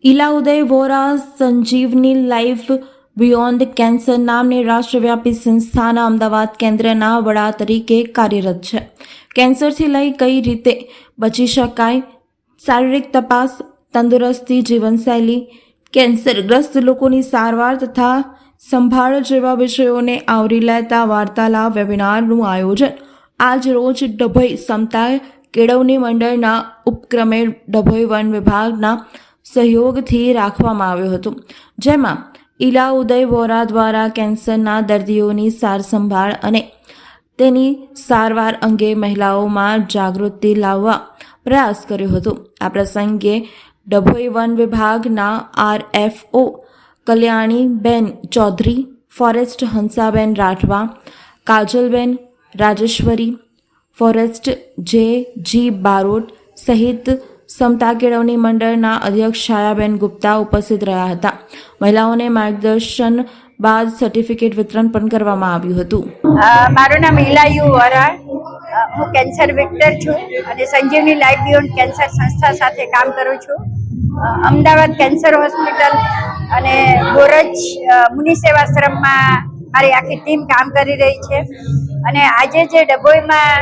ઇલા ઉદય વોરા સંજીવની life beyond cancer નામની રાષ્ટ્રવ્યાપી સંસ્થાના અમદાવાદ કેન્દ્રના વડા તરીકે કાર્યરત છે. કેન્સરથી લઈ કઈ રીતે બચી શકાય, શારીરિક તપાસ, તંદુરસ્તી, જીવનશૈલી, કેન્સરગ્રસ્ત લોકોની સારવાર તથા સંભાળ જેવા વિષયોને આવરી લેતા વાર્તાલાપ વેબિનારનું આયોજન આજ રોજ ડભોઈ સમતા કેળવણી મંડળના ઉપક્રમે ડભોઈ વન વિભાગના સહયોગથી રાખવામાં આવ્યું હતું, જેમાં ઇલા ઉદય વોરા દ્વારા કેન્સરના દર્દીઓની સારસંભાળ અને તેની સારવાર અંગે મહિલાઓમાં જાગૃતિ લાવવા પ્રયાસ કર્યો હતો. આ પ્રસંગે ડભોઈ વન વિભાગના RFO Kalyaniben Chaudhari, forest Hansaben Rathwa, Kajalben Rajeshwari, forest JG Barot સહિત સમતા કેળવણી મંડળના અધ્યક્ષ છાયાબેન ગુપ્તા ઉપસ્થિત રહ્યા હતા. મહિલાઓને માર્ગદર્શન બાદ સર્ટિફિકેટ વિતરણ પણ કરવામાં આવ્યું હતું. મારું નામ ઇલા યુ વોરા, હું કેન્સર વિક્ટર છું અને સંજીવની લાઈફ બિયોન્ડ કેન્સર સંસ્થા સાથે કામ કરું છું. અમદાવાદ કેન્સર હોસ્પિટલ અને બોરજ મુનિ સેવાશ્રમમાં મારી આખી ટીમ કામ કરી રહી છે. અને આજે જે ડભોઈમાં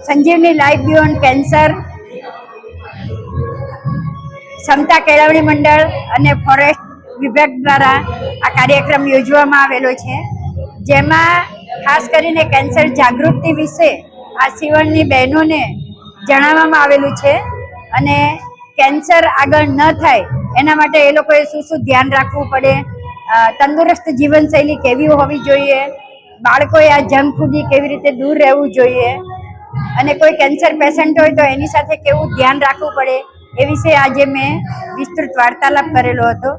સંજીવની લાઈફ બિયોન્ડ કેન્સર, સમતા કેળવણી મંડળ અને ફોરેસ્ટ વિભાગ દ્વારા આ કાર્યક્રમ યોજવામાં આવેલો છે, જેમાં ખાસ કરીને કેન્સર જાગૃતિ વિશે આ સીવણની બહેનોને જણાવવામાં આવેલું છે. અને કેન્સર આગળ ન થાય એના માટે એ લોકોએ શું ધ્યાન રાખવું પડે, તંદુરસ્ત જીવનશૈલી કેવી હોવી જોઈએ, બાળકોએ આ જંક ફૂડથી કેવી રીતે દૂર રહેવું જોઈએ અને કોઈ કેન્સર પેશન્ટ હોય તો એની સાથે કેવું ધ્યાન રાખવું પડે એ વિશે આજે મેં વિસ્તૃત વાર્તાલાપ કરેલો હતો.